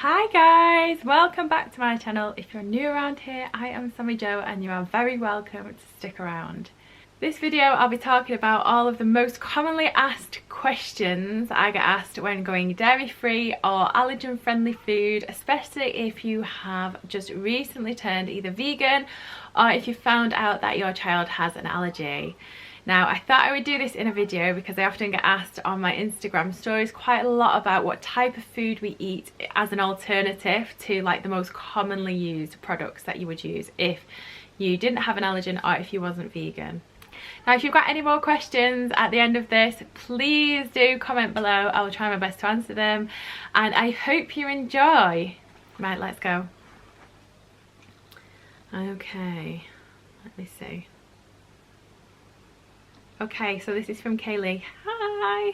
Hi guys, welcome back to my channel. If you're new around here, I am Sammi-Jo and you are very welcome to stick around. This video I'll be talking about all of the most commonly asked questions I get asked when going dairy free or allergen friendly food, especially if you have just recently turned either vegan or if you found out that your child has an allergy. Now, I thought I would do this in a video because I often get asked on my Instagram stories quite a lot about what type of food we eat as an alternative to like the most commonly used products that you would use if you didn't have an allergen or if you wasn't vegan. Now, if you've got any more questions at the end of this, please do comment below. I will try my best to answer them and I hope you enjoy. Right, let's go. Okay, let me see. Okay, so this is from Kaylee. Hi!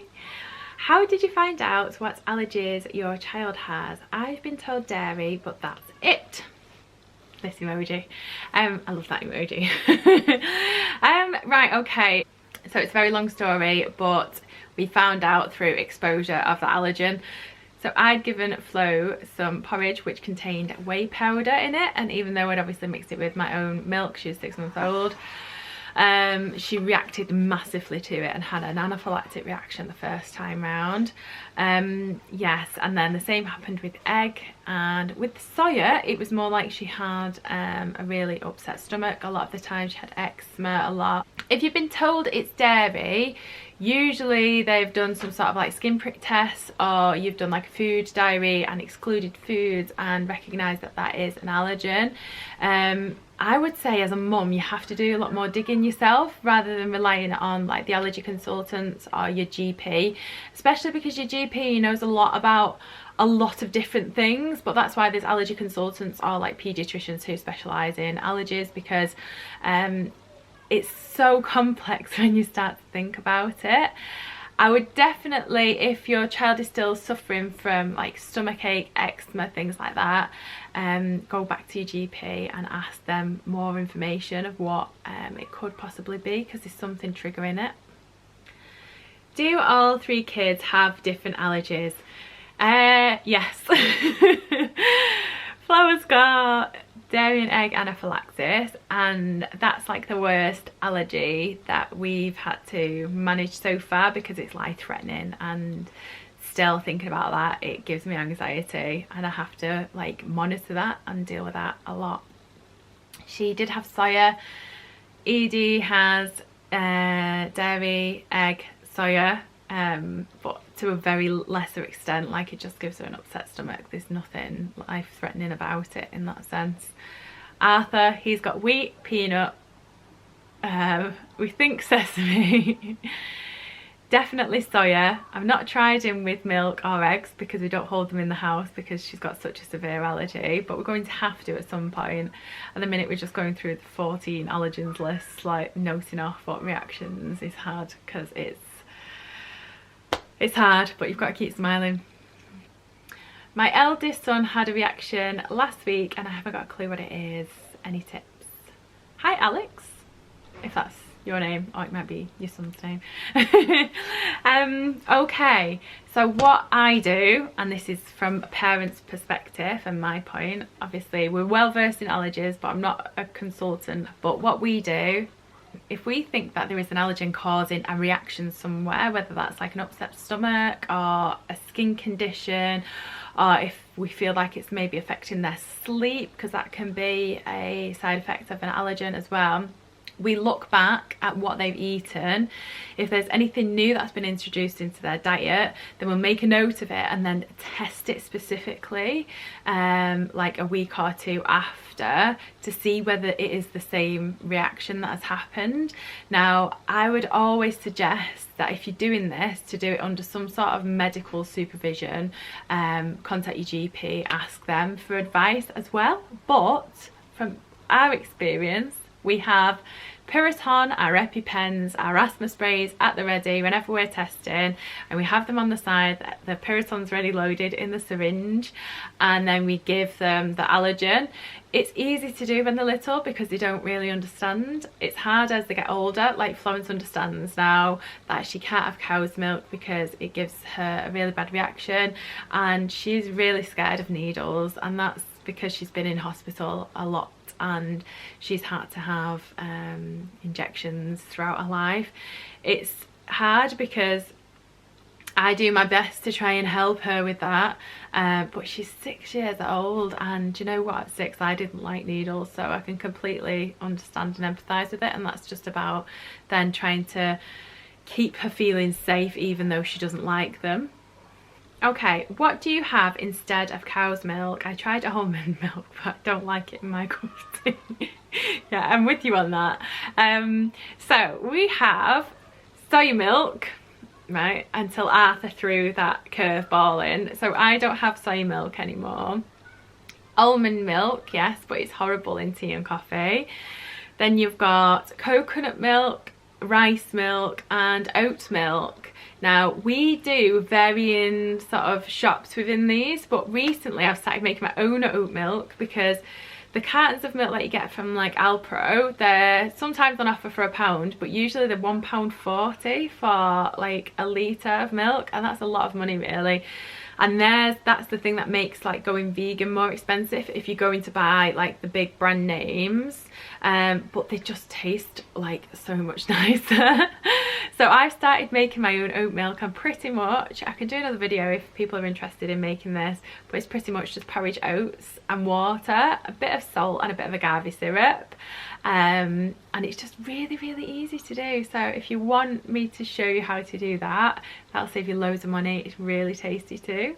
How did you find out what allergies your child has? I've been told dairy, but that's it. This emoji. I love that emoji. Right, okay. So it's a very long story, but we found out through exposure of the allergen. So I'd given Flo some porridge which contained whey powder in it, and even though I'd obviously mixed it with my own milk, she was 6 months old, she reacted massively to it and had an anaphylactic reaction the first time round. Yes, and then the same happened with egg, and with soya it was more like she had a really upset stomach. A lot of the time she had eczema a lot. If you've been told it's dairy, usually they've done some sort of like skin prick test, or you've done like a food diary and excluded foods and recognised that that is an allergen. I would say as a mum you have to do a lot more digging yourself rather than relying on like the allergy consultants or your GP, especially because your GP knows a lot about a lot of different things, but that's why there's allergy consultants or like paediatricians who specialise in allergies, because it's so complex when you start to think about it. I would definitely, if your child is still suffering from like stomachache, eczema, things like that, go back to your GP and ask them more information of what it could possibly be, because there's something triggering it. Do all 3 kids have different allergies? Yes. Flower's got dairy and egg anaphylaxis, and that's like the worst allergy that we've had to manage so far because it's life-threatening, and still thinking about that it gives me anxiety and I have to like monitor that and deal with that a lot. She did have soya. Edie has dairy, egg, soya, but to a very lesser extent. Like, it just gives her an upset stomach. There's nothing life-threatening about it in that sense. Arthur, he's got wheat, peanut, we think sesame, definitely soya. I've not tried him with milk or eggs because we don't hold them in the house because she's got such a severe allergy, but we're going to have to at some point. At the minute we're just going through the 14 allergens list, like noting off what reactions he's had, because it's hard, but you've got to keep smiling. My eldest son had a reaction last week and I haven't got a clue what it is. Any tips? Hi Alex, if that's your name, or it might be your son's name. Okay, so what I do, and this is from a parent's perspective and my point, obviously we're well versed in allergies but I'm not a consultant, but what we do, if we think that there is an allergen causing a reaction somewhere, whether that's like an upset stomach or a skin condition, or if we feel like it's maybe affecting their sleep, because that can be a side effect of an allergen as well, we look back at what they've eaten. If there's anything new that's been introduced into their diet, then we'll make a note of it and then test it specifically like a week or 2 after to see whether it is the same reaction that has happened. Now, I would always suggest that if you're doing this, to do it under some sort of medical supervision. Contact your GP, ask them for advice as well. But from our experience, we have Piriton, our EpiPens, our asthma sprays at the ready whenever we're testing, and we have them on the side. The Piriton's ready loaded in the syringe, and then we give them the allergen. It's easy to do when they're little because they don't really understand. It's hard as they get older. Like Florence understands now that she can't have cow's milk because it gives her a really bad reaction, and she's really scared of needles, and that's because she's been in hospital a lot and she's had to have injections throughout her life. It's hard because I do my best to try and help her with that, but she's 6 years old, and you know what, at 6 I didn't like needles, so I can completely understand and empathise with it, and that's just about then trying to keep her feeling safe even though she doesn't like them. Okay, what do you have instead of cow's milk? I tried almond milk, but I don't like it in my cup of tea. Yeah, I'm with you on that. So we have soy milk, right, until Arthur threw that curveball in. So I don't have soy milk anymore. Almond milk, yes, but it's horrible in tea and coffee. Then you've got coconut milk, rice milk and oat milk. Now we do varying sort of shops within these, but recently I've started making my own oat milk because the cartons of milk that you get from like Alpro, they're sometimes on offer for £1, but usually they're £1.40 for like a litre of milk, and that's a lot of money really. And that's the thing that makes like going vegan more expensive if you're going to buy like the big brand names, but they just taste like so much nicer. So I've started making my own oat milk, and pretty much, I can do another video if people are interested in making this, but it's pretty much just porridge oats and water, a bit of salt and a bit of agave syrup, and it's just really easy to do. So if you want me to show you how to do that, that'll save you loads of money. It's really tasty too.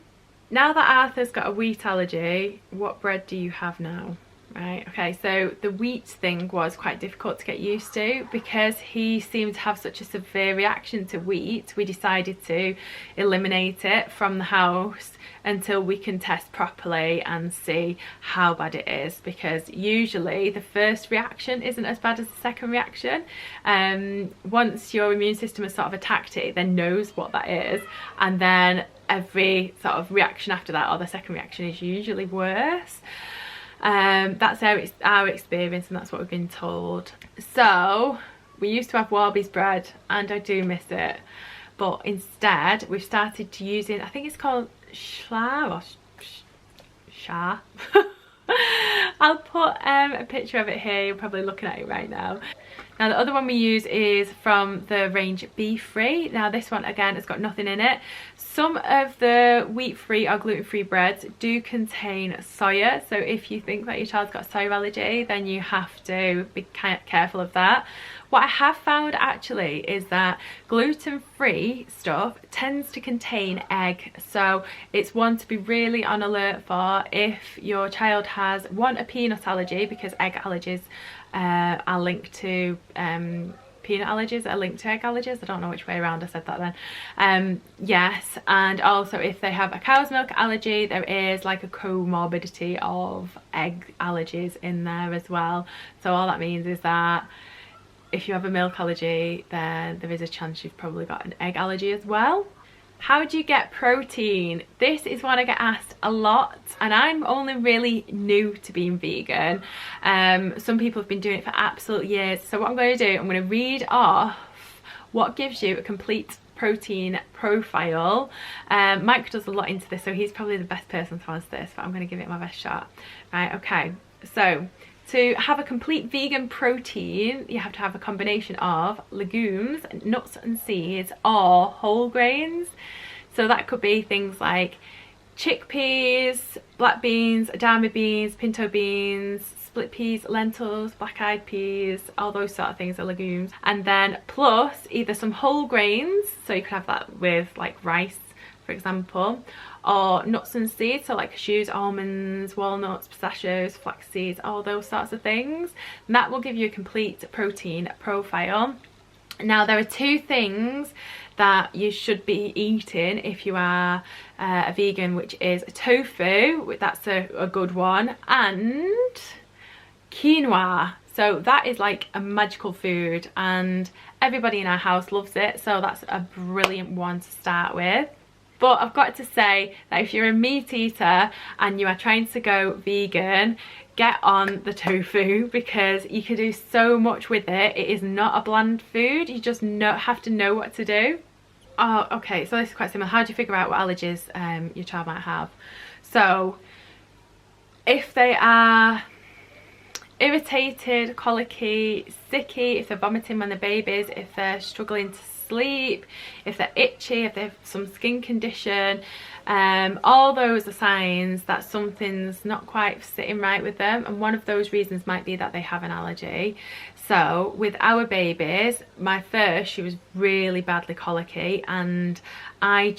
Now that Arthur's got a wheat allergy, what bread do you have now? Right, okay, so the wheat thing was quite difficult to get used to because he seemed to have such a severe reaction to wheat. We decided to eliminate it from the house until we can test properly and see how bad it is, because usually the first reaction isn't as bad as the second reaction. Once your immune system has sort of attacked it, it then knows what that is, and then every sort of reaction after that, or the second reaction, is usually worse. That's our experience, and that's what we've been told. So we used to have Warby's bread, and I do miss it, but instead we've started to using, I think it's called Schla or Sha. I'll put a picture of it here. You're probably looking at it right now. Now the other one we use is from the range Beef Free. Now this one again has got nothing in it. Some of the wheat-free or gluten-free breads do contain soya, so if you think that your child's got a soya allergy, then you have to be careful of that. What I have found actually is that gluten-free stuff tends to contain egg, so it's one to be really on alert for if your child has a peanut allergy, because egg allergies are linked to peanut allergies are linked to egg allergies. I don't know which way around I said that then. Yes, and also if they have a cow's milk allergy, there is like a comorbidity of egg allergies in there as well. So all that means is that if you have a milk allergy, then there is a chance you've probably got an egg allergy as well. How do you get protein? This is one I get asked a lot, and I'm only really new to being vegan. Some people have been doing it for absolute years. So what I'm going to do, I'm going to read off what gives you a complete protein profile. Mike does a lot into this, so he's probably the best person to answer this, but I'm going to give it my best shot. Right, okay, so to have a complete vegan protein, you have to have a combination of legumes, nuts and seeds, or whole grains. So that could be things like chickpeas, black beans, edamame beans, pinto beans, split peas, lentils, black-eyed peas, all those sort of things are legumes. And then plus either some whole grains, so you could have that with like rice, for example, or nuts and seeds, so like cashews, almonds, walnuts, pistachios, flax seeds, all those sorts of things. And that will give you a complete protein profile. Now there are two things that you should be eating if you are a vegan, which is tofu, that's a good one, and quinoa. So that is like a magical food and everybody in our house loves it, so that's a brilliant one to start with. But I've got to say that if you're a meat eater and you are trying to go vegan, get on the tofu, because you can do so much with it. It is not a bland food, you just have to know what to do. Oh, okay, so this is quite similar. How do you figure out what allergies your child might have? So if they are irritated, colicky, sicky, if they're vomiting when they're babies, if they're struggling to sleep, if they're itchy, if they have some skin condition, all those are signs that something's not quite sitting right with them, and one of those reasons might be that they have an allergy. So with our babies, my first, she was really badly colicky, and I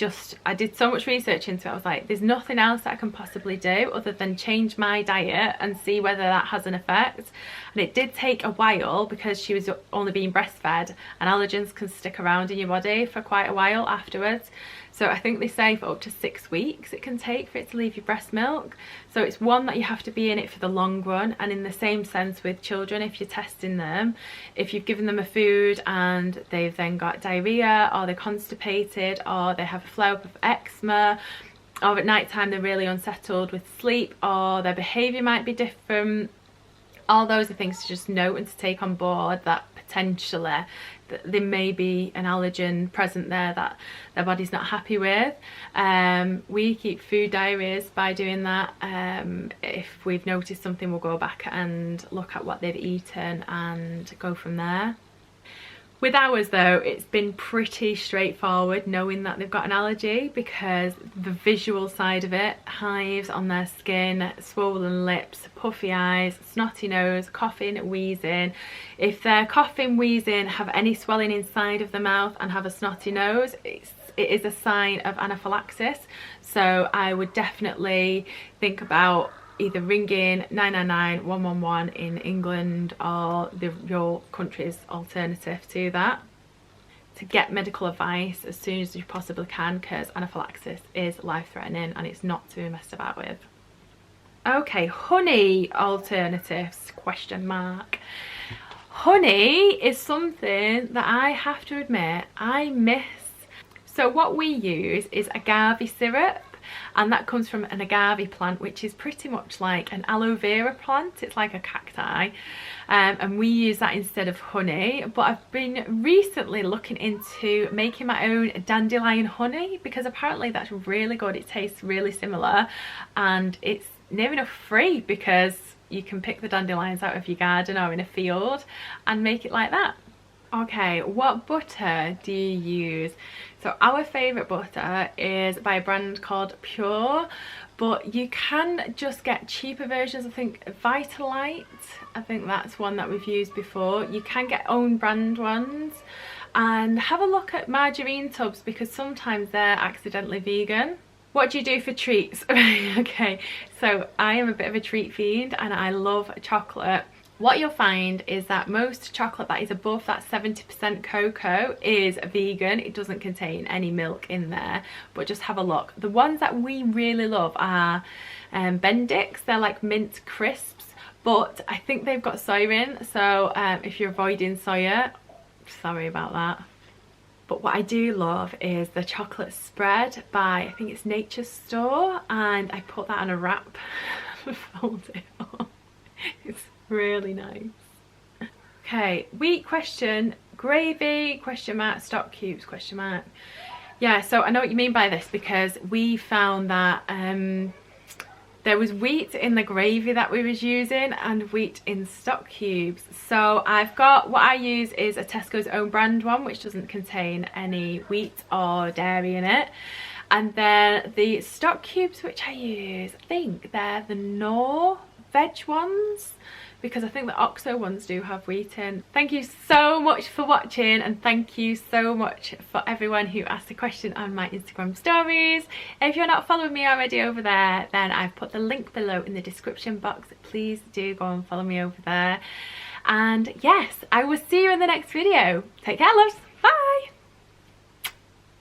did so much research into it. I was like, there's nothing else that I can possibly do other than change my diet and see whether that has an effect. And it did take a while because she was only being breastfed, and allergens can stick around in your body for quite a while afterwards. So I think they say for up to 6 weeks it can take for it to leave your breast milk. So it's one that you have to be in it for the long run. And in the same sense with children, if you're testing them, if you've given them a food and they've then got diarrhea, or they're constipated, or they have a flare-up of eczema, or at night time they're really unsettled with sleep, or their behaviour might be different, all those are things to just note and to take on board, that potentially there may be an allergen present there that their body's not happy with. We keep food diaries by doing that. If we've noticed something, we'll go back and look at what they've eaten and go from there. With ours though, it's been pretty straightforward knowing that they've got an allergy, because the visual side of it, hives on their skin, swollen lips, puffy eyes, snotty nose, coughing, wheezing. If they're coughing, wheezing, have any swelling inside of the mouth and have a snotty nose, it is a sign of anaphylaxis. So I would definitely think about either ringing 999 111 in England, or your country's alternative to that, to get medical advice as soon as you possibly can, because anaphylaxis is life-threatening and it's not to be messed about with. Okay, honey alternatives, question mark. Honey is something that I have to admit I miss. So what we use is agave syrup, and that comes from an agave plant, which is pretty much like an aloe vera plant. It's like a cacti, and we use that instead of honey. But I've been recently looking into making my own dandelion honey, because apparently that's really good. It tastes really similar, and it's near enough free, because you can pick the dandelions out of your garden or in a field and make it like that. Okay, what butter do you use? So our favourite butter is by a brand called Pure, but you can just get cheaper versions. I think Vitalite, I think that's one that we've used before. You can get own brand ones, and have a look at margarine tubs, because sometimes they're accidentally vegan. What do you do for treats? Okay, so I am a bit of a treat fiend and I love chocolate. What you'll find is that most chocolate that is above that 70% cocoa is vegan. It doesn't contain any milk in there, but just have a look. The ones that we really love are Bendix. They're like mint crisps, but I think they've got soya in, so if you're avoiding soya, sorry about that. But what I do love is the chocolate spread by, I think it's Nature's Store, and I put that on a wrap and fold it up. It's really nice. Okay, wheat question, gravy, question mark, stock cubes, question mark. Yeah, so I know what you mean by this, because we found that there was wheat in the gravy that we was using and wheat in stock cubes. So I've got, what I use is a Tesco's own brand one, which doesn't contain any wheat or dairy in it. And then the stock cubes which I use, I think they're the Knorr veg ones, because I think the OXO ones do have wheat in. Thank you so much for watching, and thank you so much for everyone who asked a question on my Instagram stories. If you're not following me already over there, then I've put the link below in the description box. Please do go and follow me over there. And yes, I will see you in the next video. Take care, loves. Bye.